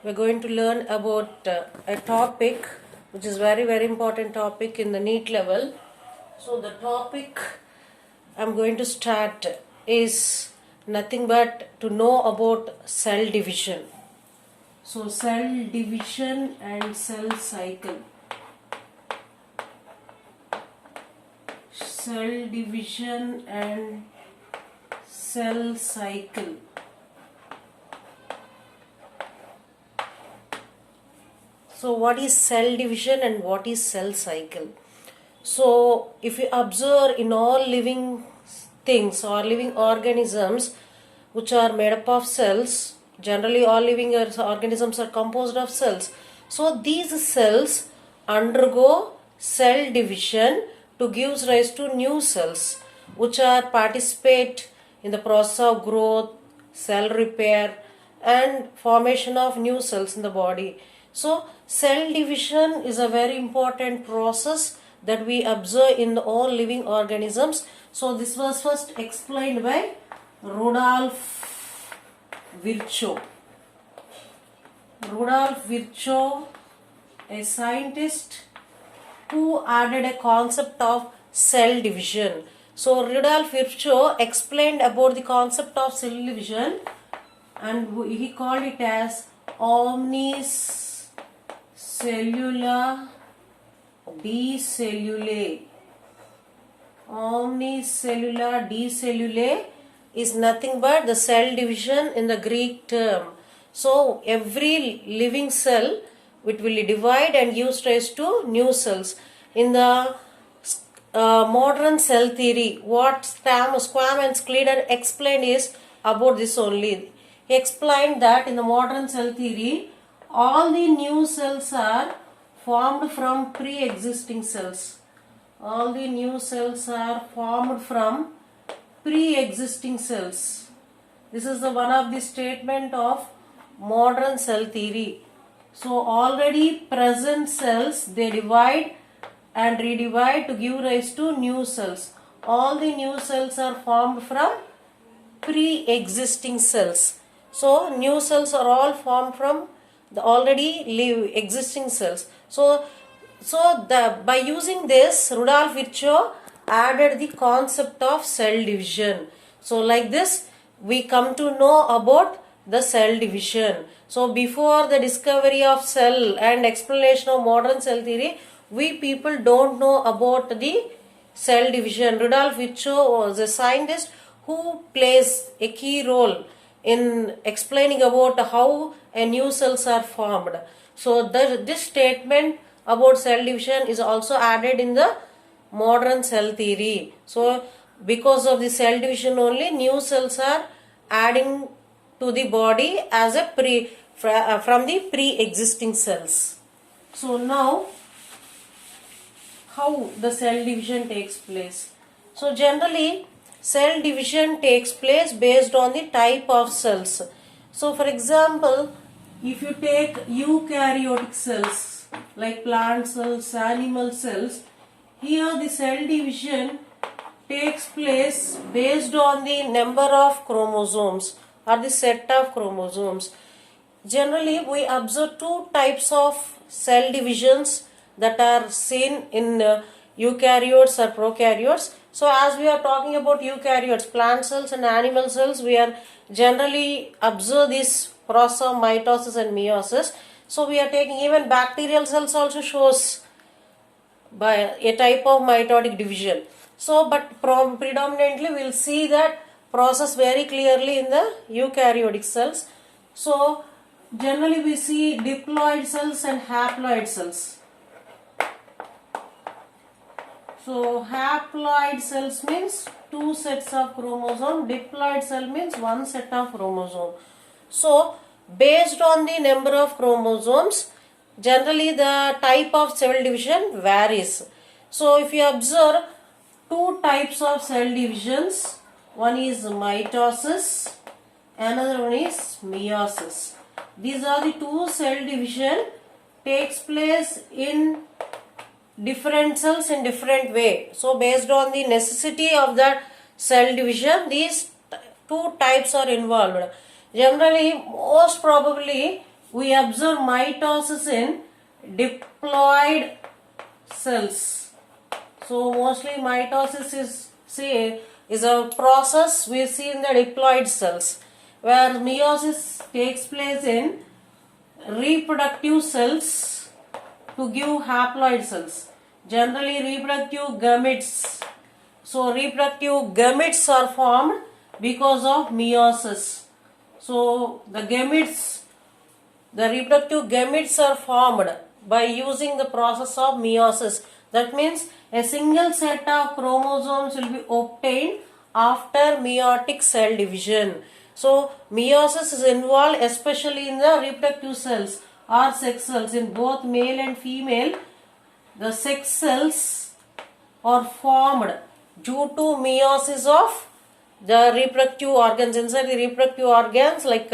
we're going to learn about a topic which is very important topic in the NEET level. So the topic I'm going to start is nothing but to know about cell division. So cell division and cell cycle. Cell division and cell cycle. So what is cell division and what is cell cycle? So if you observe in all living things or living organisms which are made up of cells, generally all living organisms are composed of cells. So these cells undergo cell division to give rise to new cells which are participate in the process of growth, cell repair and formation of new cells in the body. So cell division is a very important process that we observe in all living organisms. So this was first explained by Rudolf Virchow. Rudolf Virchow, a scientist who added a concept of cell division. So Rudolf Virchow explained about the concept of cell division and he called it as omnicellular decellulae. Omnicellular decellulae is nothing but the cell division in the Greek term. So every living cell it will divide and give rise to new cells. In the modern cell theory, what Squam and Schleder explained is about this only. He explained that in the modern cell theory, all the new cells are formed from pre-existing cells. All the new cells are formed from pre-existing cells. This is one of the statement of modern cell theory. So already present cells, they divide and redivide to give rise to new cells. All the new cells are formed from pre-existing cells. So new cells are all formed from the already existing cells. So by using this, Rudolf Virchow added the concept of cell division. So like this, we come to know about the cell division. So before the discovery of cell and explanation of modern cell theory, we people don't know about the cell division. Rudolf Virchow was a scientist who plays a key role in explaining about how a new cells are formed. So this statement about cell division is also added in the modern cell theory. So because of the cell division only, new cells are adding to the body as a from the pre-existing cells. So now how the cell division takes place. So generally cell division takes place based on the type of cells. So for example, if you take eukaryotic cells like plant cells, animal cells, here the cell division takes place based on the number of chromosomes or the set of chromosomes. Generally we observe two types of cell divisions that are seen in eukaryotes or prokaryotes. So as we are talking about eukaryotes, plant cells and animal cells, we are generally observe this process of mitosis and meiosis. So we are taking even bacterial cells also shows by a type of mitotic division. So but predominantly we will see that process very clearly in the eukaryotic cells. So generally we see diploid cells and haploid cells. So haploid cells means two sets of chromosome, diploid cell means one set of chromosome. So based on the number of chromosomes, generally the type of cell division varies. So if you observe two types of cell divisions, one is mitosis, another one is meiosis. These are the two cell division takes place in different cells in different way. So based on the necessity of that cell division, these two types are involved. Generally, most probably we observe mitosis in diploid cells. So mostly mitosis is a process we see in the diploid cells, where meiosis takes place in reproductive cells to give haploid cells. Generally reproductive gametes. So reproductive gametes are formed because of meiosis. So the reproductive gametes are formed by using the process of meiosis. That means a single set of chromosomes will be obtained after meiotic cell division. So meiosis is involved especially in the reproductive cells or sex cells. In both male and female, the sex cells are formed due to meiosis of the reproductive organs. Inside the reproductive organs like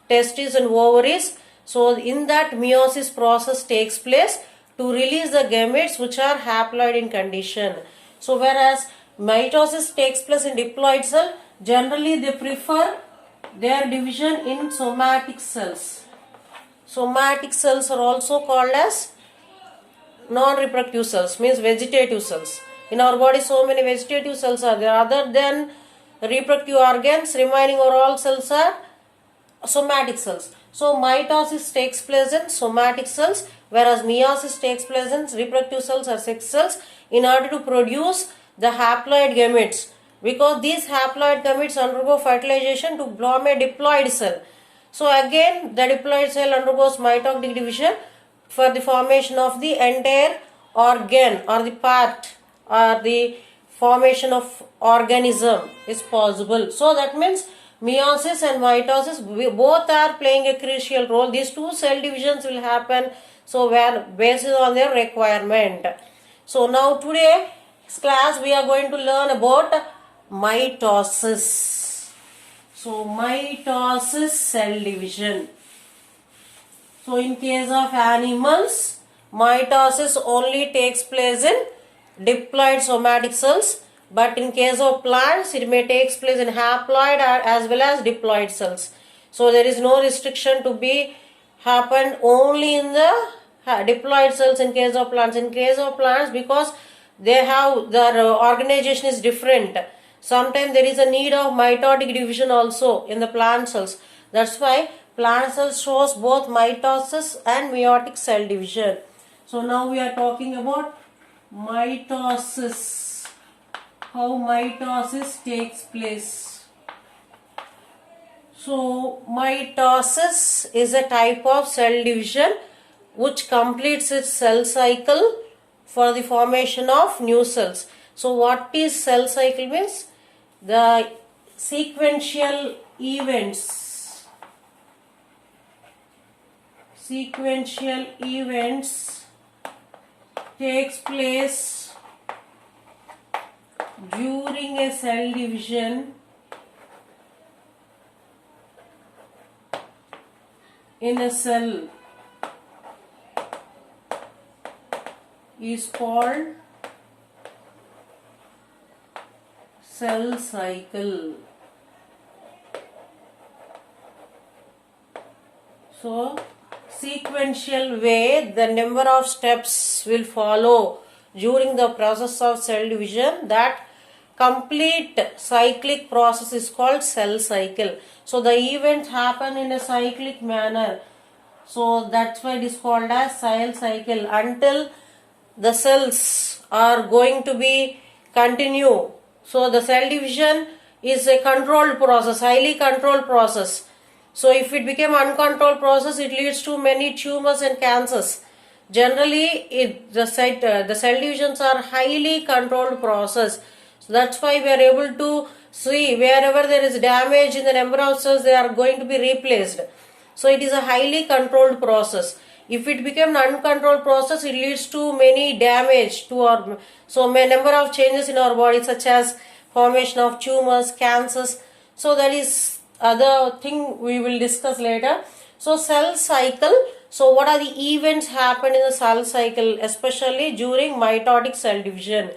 testes and ovaries, so in that meiosis process takes place to release the gametes which are haploid in condition. So whereas mitosis takes place in diploid cell, generally they prefer their division in somatic cells. Somatic cells are also called as non-reproductive cells, means vegetative cells. In our body so many vegetative cells are there. Other than reproductive organs, remaining or all cells are somatic cells. So mitosis takes place in somatic cells, whereas meiosis takes place in reproductive cells or sex cells in order to produce the haploid gametes, because these haploid gametes undergo fertilization to form a diploid cell. So again the diploid cell undergoes mitotic division for the formation of the entire organ or the part or the formation of organism is possible. So that means meiosis and mitosis both are playing a crucial role. These two cell divisions will happen, so where based on their requirement. So now today's class we are going to learn about mitosis. So mitosis, cell division. So in case of animals, mitosis only takes place in diploid somatic cells, but in case of plants it may take place in haploid as well as diploid cells. So there is no restriction to be happened only in the diploid cells in case of plants. In case of plants, because they have their organization is different, sometimes there is a need of mitotic division also in the plant cells. That's why plant cells shows both mitosis and meiotic cell division. So now we are talking about mitosis, how mitosis takes place. So mitosis is a type of cell division which completes its cell cycle for the formation of new cells. So what is cell cycle means? The sequential events takes place during a cell division in a cell is called cell cycle. So sequential way, the number of steps will follow during the process of cell division. That complete cyclic process is called cell cycle. So the events happen in a cyclic manner, so that's why it is called as cell cycle, until the cells are going to be continue. So the cell division is a controlled process, highly controlled process. So if it became uncontrolled process, it leads to many tumors and cancers. Generally, the cell divisions are highly controlled process. So that's why we are able to see wherever there is damage in the number of cells, they are going to be replaced. So it is a highly controlled process. If it became an uncontrolled process, it leads to many damage to our, so many number of changes in our body, such as formation of tumors, cancers. So that is other thing we will discuss later. So cell cycle. So what are the events happen in the cell cycle, especially during mitotic cell division?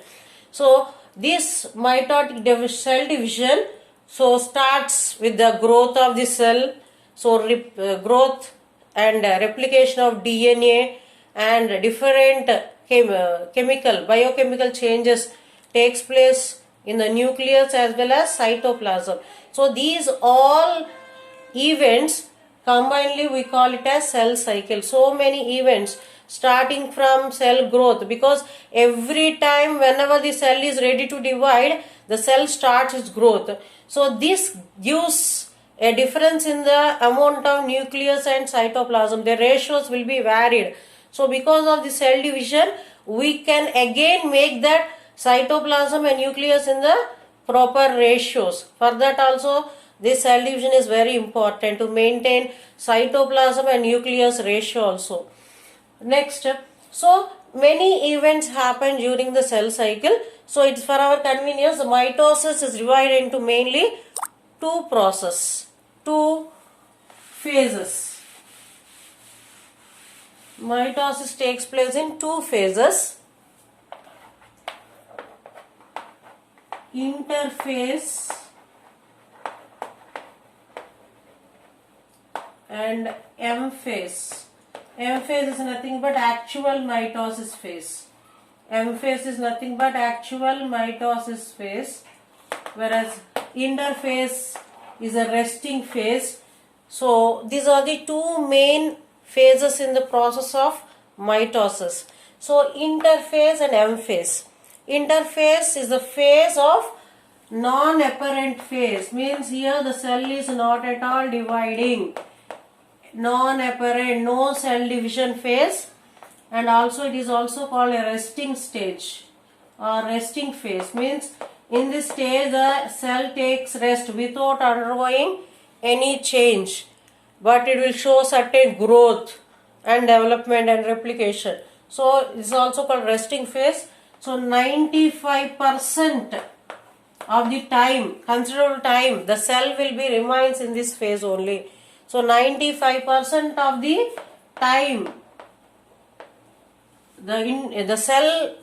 So this mitotic cell division starts with the growth of the cell. So growth and replication of DNA and different biochemical changes takes place in the nucleus as well as cytoplasm. So these all events combinedly we call it as cell cycle. So many events starting from cell growth, because every time whenever the cell is ready to divide, the cell starts its growth. So this gives a difference in the amount of nucleus and cytoplasm. The ratios will be varied. So because of the cell division, we can again make that cytoplasm and nucleus in the proper ratios. For that also, this cell division is very important to maintain cytoplasm and nucleus ratio also. Next, so many events happen during the cell cycle. So it's for our convenience, the mitosis is divided into mainly two phases. Mitosis takes place in two phases. Interphase and M phase. M phase is nothing but actual mitosis phase. M phase is nothing but actual mitosis phase, whereas interphase is a resting phase. So these are the two main phases in the process of mitosis. So interphase and M phase. Interphase is the phase of non-apparent phase, means here the cell is not at all dividing. Non-apparent, no cell division phase, and also it is also called a resting stage or resting phase, means in this stage the cell takes rest without undergoing any change, but it will show certain growth and development and replication. So it is also called resting phase. So 95% of the time, considerable time, the cell will be remains in this phase only. So 95% of the time the cell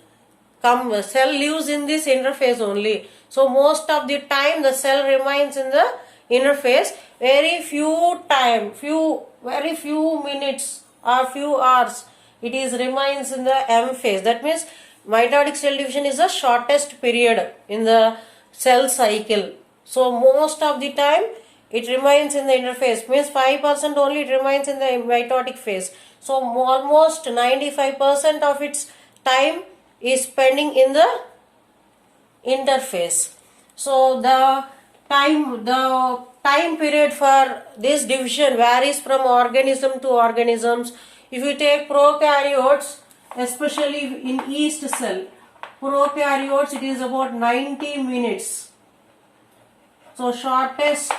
lives in this interphase only. So most of the time the cell remains in the interphase. Very few minutes or few hours it is remains in the M phase. That means mitotic cell division is the shortest period in the cell cycle. So most of the time it remains in the interphase, means 5% only it remains in the mitotic phase. So almost 95% of its time is spending in the interphase. So the time period for this division varies from organism to organisms. If you take prokaryotes, especially in yeast cell, prokaryotes, it is about 90 minutes. So shortest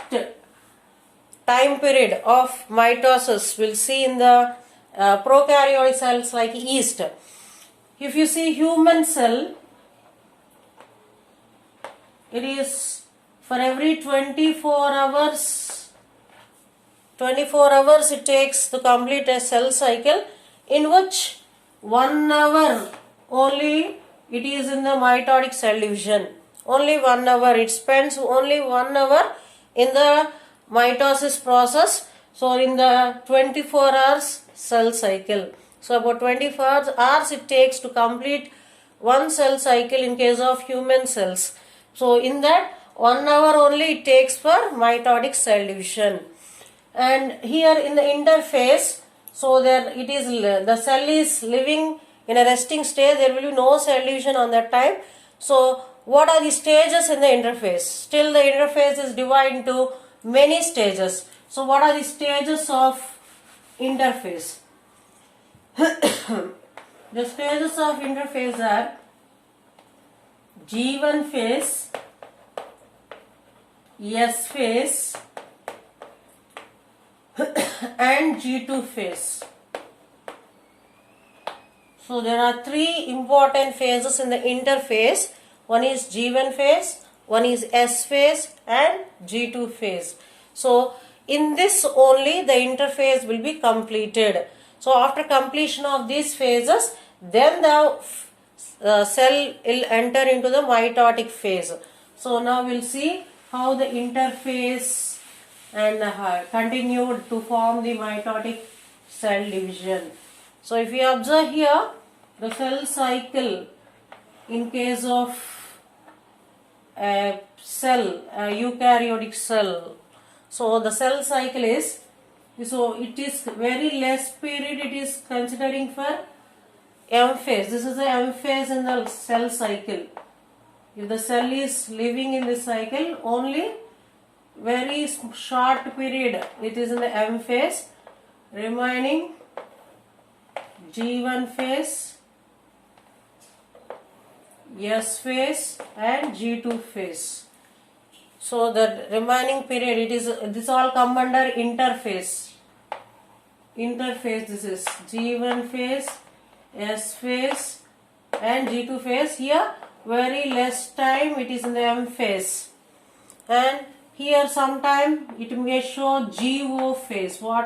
time period of mitosis we'll see in the prokaryotic cells like yeast. If you see human cell, it is for every 24 hours it takes to complete a cell cycle, in which 1 hour only it is in the mitotic cell division. Only 1 hour, it spends only 1 hour in the mitosis process. So in the 24 hours cell cycle, so about 24 hours it takes to complete one cell cycle in case of human cells. So in that 1 hour only it takes for mitotic cell division. And here in the interphase, so there it is, the cell is living in a resting state, there will be no cell division on that time. So what are the stages in the interphase? Still the interphase is divided into many stages. So what are the stages of interphase? The stages of interphase are G1 phase, S phase and G2 phase. So there are three important phases in the interphase. One is G1 phase, one is S phase and G2 phase. So in this only the interphase will be completed. So after completion of these phases, then the cell will enter into the mitotic phase. So now we'll see how the interphase and continued to form the mitotic cell division. So if you observe here, the cell cycle in case of a cell, a eukaryotic cell. So the cell cycle is, so it is very less period it is considering for M phase. This is the M phase in the cell cycle. If the cell is living in this cycle, only very short period it is in the M phase, remaining G1 phase, S phase and G2 phase. So the remaining period, it is, this all come under interphase. Interphase, this is G1 phase, S phase and G2 phase. Here very less time it is in the M phase, and here sometime it may show GO phase. What